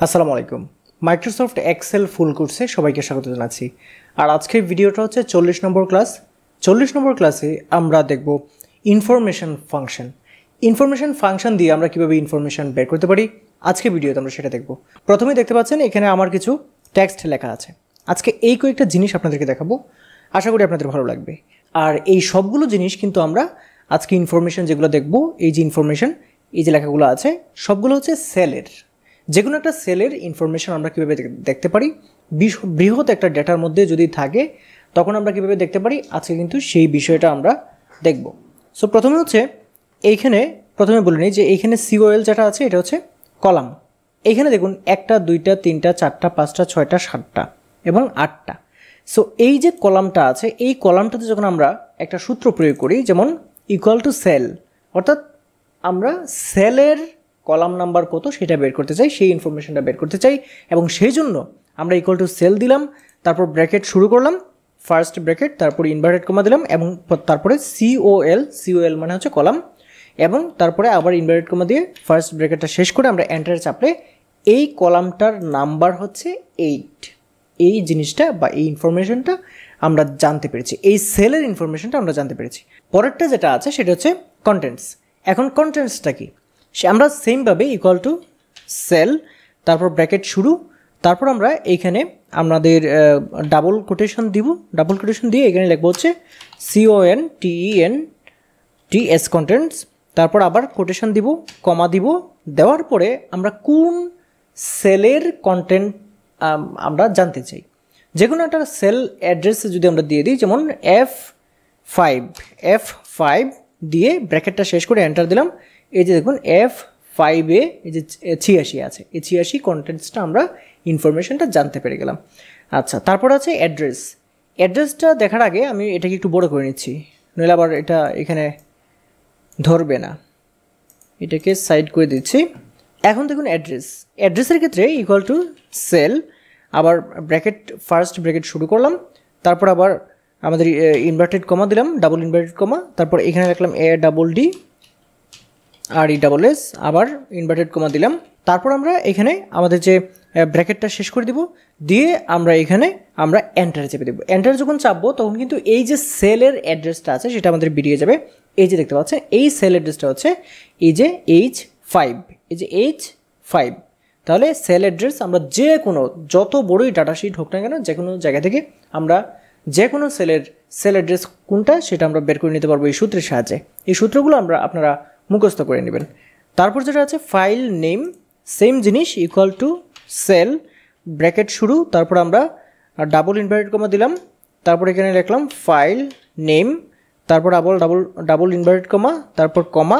আসসালামু আলাইকুম। Microsoft Excel ফুল কোর্সে সবাইকে স্বাগত জানাচ্ছি। আর আজকের ভিডিওটা হচ্ছে 40 নম্বর ক্লাস। 40 নম্বর ক্লাসে আমরা দেখব ইনফরমেশন ফাংশন। ইনফরমেশন ফাংশন দিয়ে আমরা কীভাবে ইনফরমেশন বের করতে পারি, আজকে ভিডিওতে আমরা সেটা দেখব। প্রথমেই দেখতে পাচ্ছেন এখানে আমার কিছু টেক্সট লেখা আছে। আজকে এই কয়েকটা জিনিস আপনাদেরকে দেখাবো, আশা করি আপনাদের ভালো লাগবে। আর এই সবগুলো জিনিস কিন্তু আমরা আজকে ইনফরমেশন যেগুলো দেখব, এই যে ইনফরমেশন, এই যে লেখাগুলো আছে, সবগুলো হচ্ছে সেলের। যে কোনো একটা সেলের ইনফরমেশন আমরা কীভাবে দেখতে পারি, বৃহৎ একটা ডেটার মধ্যে যদি থাকে তখন আমরা কীভাবে দেখতে পারি, আজকে কিন্তু সেই বিষয়টা আমরা দেখব। সো প্রথমে হচ্ছে এইখানে প্রথমে বলে নিই যে এইখানে সিওএল যেটা আছে এটা হচ্ছে কলাম। এইখানে দেখুন 1টা 2টা 3টা 4টা 5টা 6টা 7টা এবং 8টা। সো এই যে কলামটা আছে, এই কলামটাতে যখন আমরা একটা সূত্র প্রয়োগ করি, যেমন ইকুয়াল টু সেল, অর্থাৎ আমরা সেলের কলাম নাম্বার কত সেটা বের করতে চাই, সেই ইনফরমেশনটা বের করতে চাই, এবং সেই জন্য আমরা ইকুয়াল টু সেল দিলাম, তারপর ব্র্যাকেট শুরু করলাম, ফার্স্ট ব্র্যাকেট, তারপর ইনভার্টেড কমা দিলাম, এবং তারপরে সিওএল মানে হচ্ছে কলাম, এবং তারপরে আবার ইনভার্টেড কমা দিয়ে ফার্স্ট ব্র্যাকেটটা শেষ করে আমরা এন্টারে চাপলে এই কলামটার নাম্বার হচ্ছে 8। এই জিনিসটা বা এই ইনফরমেশনটা আমরা জানতে পেরেছি, এই সেলের ইনফরমেশনটা আমরা জানতে পেরেছি। পরেরটা যেটা আছে সেটা হচ্ছে কন্টেন্টস। এখন কন্টেন্টসটা কি, আমরা সেমভাবে ইকুয়াল টু সেল, তারপর ব্র্যাকেট শুরু, তারপর আমরা এইখানে আমাদের ডাবল কোটেশন দিব, ডাবল কোটেশন দিয়ে এখানে লিখবো হচ্ছে CONTENTS কন্টেন্টস, তারপর আবার কোটেশন দিব, কমা দিব, দেওয়ার পরে আমরা কোন সেলের কন্টেন্ট আমরা জানতে চাই। যে কোনো একটা সেল অ্যাড্রেস যদি আমরা দিয়ে দিই, যেমন F5 দিয়ে ব্র্যাকেটটা শেষ করে এন্টার দিলাম, এই যে দেখুন F5-এ এই যে 86 আছে, এই 86 কন্টেন্টসটা আমরা ইনফরমেশনটা জানতে পেরে গেলাম। আচ্ছা, তারপর আছে অ্যাড্রেসটা দেখার আগে আমি এটাকে একটু বড় করে নিচ্ছি, নইলে আবার এটা এখানে ধরবে না, এটাকে সাইড করে দিচ্ছি। এখন দেখুন অ্যাড্রেসের ক্ষেত্রে ইকুয়াল টু সেল, আবার ব্র্যাকেট ফার্স্ট ব্র্যাকেট শুরু করলাম, তারপর আবার আমাদের ইনভার্টেড কমা দিলাম, ডাবল ইনভার্টেড কমা, তারপর এখানে রাখলাম ADDRESS, আবার ইনভার্টেড কমা দিলাম, তারপর আমরা এখানে আমাদের যে ব্র্যাকেটটা শেষ করে দিব, দিয়ে আমরা এখানে আমরা এন্টারে চেপে দেবো। এন্টারে যখন চাপবো তখন কিন্তু এই যে সেলের অ্যাড্রেসটা আছে সেটা আমাদের বেরিয়ে যাবে। এই যে দেখতে পাচ্ছেন এই সেল অ্যাড্রেসটা হচ্ছে এই যে H5, এই যে H5। তাহলে সেল অ্যাড্রেস আমরা যে কোনো, যত বড়ই ডাটা শিট হোক না কেন, যে কোনো জায়গা থেকে আমরা যে কোনো সেল অ্যাড্রেস কোনটা সেটা আমরা বের করে নিতে পারবো এই সূত্রের সাহায্যে। এই সূত্রগুলো আপনারা মুখস্থ করে নেবেন। তারপর যেটা আছে ফাইল নেম, সেম জিনিস, ইকুয়াল টু সেল, ব্র্যাকেট শুরু, তারপর আমরা ডাবল ইনভার্টেড কমা দিলাম, তারপর এখানে লিখলাম ফাইল নেম, তারপর আবার ডাবল ইনভার্টেড কমা, তারপর কমা,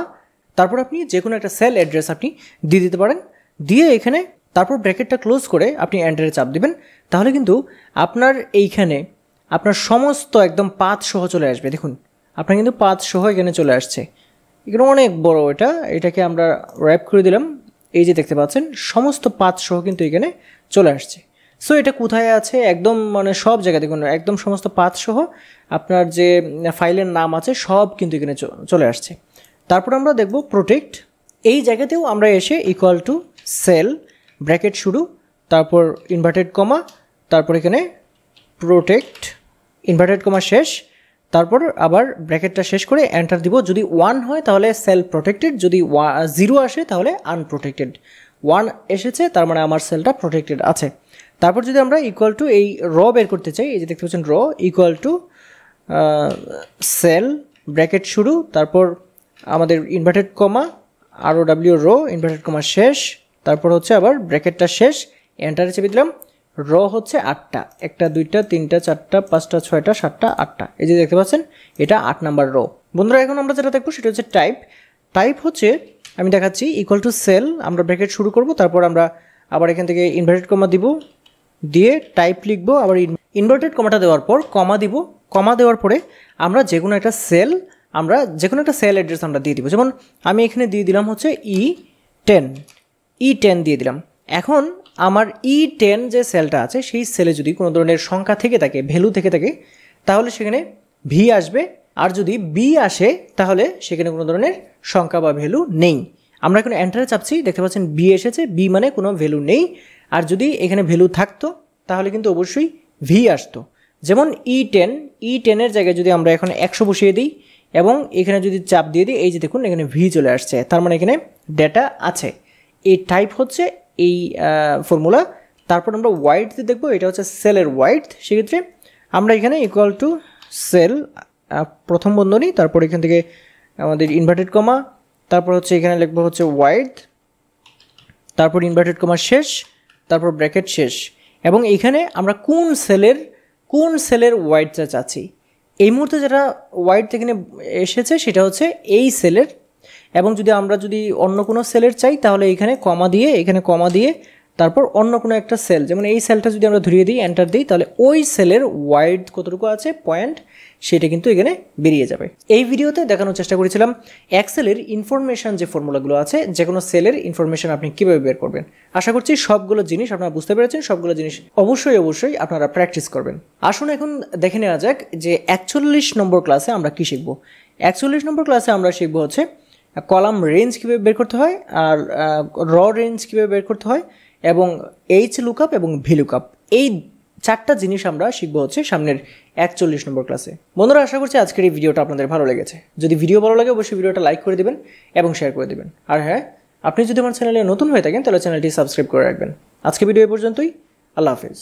তারপর আপনি যে কোনো একটা সেল অ্যাড্রেস আপনি দিয়ে দিতে পারেন, দিয়ে এখানে তারপর ব্র্যাকেটটা ক্লোজ করে আপনি এন্টারে চাপ দিবেন। তাহলে কিন্তু আপনার এইখানে আপনার সমস্ত একদম পাথ সহ চলে আসবে। দেখুন আপনার কিন্তু পাথ সহ এখানে চলে আসছে, এখানে অনেক বড় এটাকে আমরা র্যাপ করে দিলাম, এই যে দেখতে পাচ্ছেন সমস্ত পাথ সহ কিন্তু এখানে চলে আসছে। সো এটা কোথায় আছে, একদম মানে সব জায়গায় দেখুন, একদম সমস্ত পাথ সহ আপনার যে ফাইলের নাম আছে সব কিন্তু এখানে চলে আসছে। তারপর আমরা দেখব প্রোটেক্ট, এই জায়গাতেও আমরা এসে ইকুয়াল টু সেল, ব্র্যাকেট শুরু, তারপর ইনভার্টেড কমা, তারপর এখানে প্রোটেক্ট, ইনভার্টেড কমা শেষ, তারপর আবার ব্র্যাকেটটা শেষ করে এন্টার দিব। যদি 1 হয় তাহলে সেল প্রোটেক্টেড, যদি 0 আসে তাহলে আনপ্রোটেক্টেড। 1 এসেছে তার মানে আমার সেলটা প্রোটেক্টেড আছে। তারপর যদি আমরা ইকুয়াল টু এই বের করতে চাই, এই যে দেখতে পাচ্ছেন ইকুয়াল টু সেল, ব্র্যাকেট শুরু, তারপর আমাদের inverted comma, ROW inverted comma শেষ, তারপর হচ্ছে আবার ব্র্যাকেটটা শেষ, এন্টারে চেপে দিলাম। হচ্ছে 8টা, 1টা 2টা 3টা 4টা 5টা 6টা 7টা 8টা, এই যে দেখতে পাচ্ছেন এটা 8 নাম্বার বন্ধুরা, এখন আমরা যেটা দেখবো সেটা হচ্ছে টাইপ হচ্ছে আমি দেখাচ্ছি ইকুয়াল টু সেল, আমরা ব্র্যাকেট শুরু করব, তারপর আমরা আবার এখান থেকে ইনভার্টেড কমা দিব, দিয়ে টাইপ লিখবো, আবার ইনভার্টেড কমাটা দেওয়ার পর কমা দিব, কমা দেওয়ার পরে আমরা যে কোনো একটা সেল অ্যাড্রেস আমরা দিয়ে দিব। যেমন আমি এখানে দিয়ে দিলাম হচ্ছে E10 দিয়ে দিলাম। এখন আমার E10 যে সেলটা আছে সেই সেলে যদি কোনো ধরনের সংখ্যা থেকে থাকে, ভ্যালু থেকে থাকে, তাহলে সেখানে V আসবে, আর যদি B আসে তাহলে সেখানে কোনো ধরনের সংখ্যা বা ভ্যালু নেই। আমরা এখন এন্টারে চাপছি, দেখতে পাচ্ছেন বি এসেছে, বি মানে কোনো ভ্যালু নেই। আর যদি এখানে ভ্যালু থাকতো তাহলে কিন্তু অবশ্যই ভি আসতো। যেমন ই10 এর জায়গায় যদি আমরা এখন 100 বসিয়ে দিই এবং এখানে যদি চাপ দিয়ে দিই, এই যে দেখুন এখানে ভি চলে আসছে, তার মানে এখানে ডেটা আছে। এই টাইপ হচ্ছে এই ফর্মুলা। তারপর আমরা ওয়াইড দেখবো, এটা হচ্ছে সেলের ওয়াইড। সেক্ষেত্রে আমরা এখানে ইকুয়াল টু সেল প্রথম বন্ধনী, তারপর এখান থেকে আমাদের ইনভার্টেড কমা, তারপর হচ্ছে এখানে লিখবো হচ্ছে ওয়াইড, তারপর ইনভার্টেড কমা শেষ, তারপর ব্র্যাকেট শেষ। এবং এখানে আমরা কোন সেলের ওয়াইডটা চাচ্ছি, এই মুহূর্তে যেটা ওয়াইড এখানে এসেছে সেটা হচ্ছে এই সেলের। এবং যদি আমরা অন্য কোনো সেলের চাই তাহলে এখানে কমা দিয়ে তারপর অন্য কোনো একটা সেল, যেমন এই সেলটা যদি আমরা ধরিয়ে দিই, এন্টার দিই, তাহলে ওই সেলের ওয়াইড কতটুকু আছে পয়েন্ট, সেটা কিন্তু এখানে বেরিয়ে যাবে। এই ভিডিওতে দেখানোর চেষ্টা করেছিলাম এক্সেলের ইনফরমেশন যে ফর্মুলাগুলো আছে, যে কোনো সেলের ইনফরমেশন আপনি কীভাবে বের করবেন। আশা করছি সবগুলো জিনিস আপনারা বুঝতে পেরেছেন, সবগুলো জিনিস অবশ্যই আপনারা প্র্যাকটিস করবেন। আসুন এখন দেখে নেওয়া যাক যে 41 নম্বর ক্লাসে আমরা কী শিখব। 41 নম্বর ক্লাসে আমরা শিখব হচ্ছে কলাম রেঞ্জ কীভাবে বের করতে হয়, আর র রেঞ্জ কীভাবে বের করতে হয়, এবং এইচ লুকআপ এবং ভি লুকআপ। এই 4টা জিনিস আমরা শিখবো হচ্ছে সামনের 41 নম্বর ক্লাসে। বন্ধুরা, আশা করছি আজকের এই ভিডিওটা আপনাদের ভালো লেগেছে। যদি ভিডিও ভালো লাগে অবশ্যই ভিডিওটা লাইক করে দেবেন এবং শেয়ার করে দেবেন। আর হ্যাঁ, আপনি যদি আমার চ্যানেলে নতুন হয়ে থাকেন তাহলে চ্যানেলটি সাবস্ক্রাইব করে রাখবেন। আজকে ভিডিও এই পর্যন্তই। আল্লাহ হাফেজ।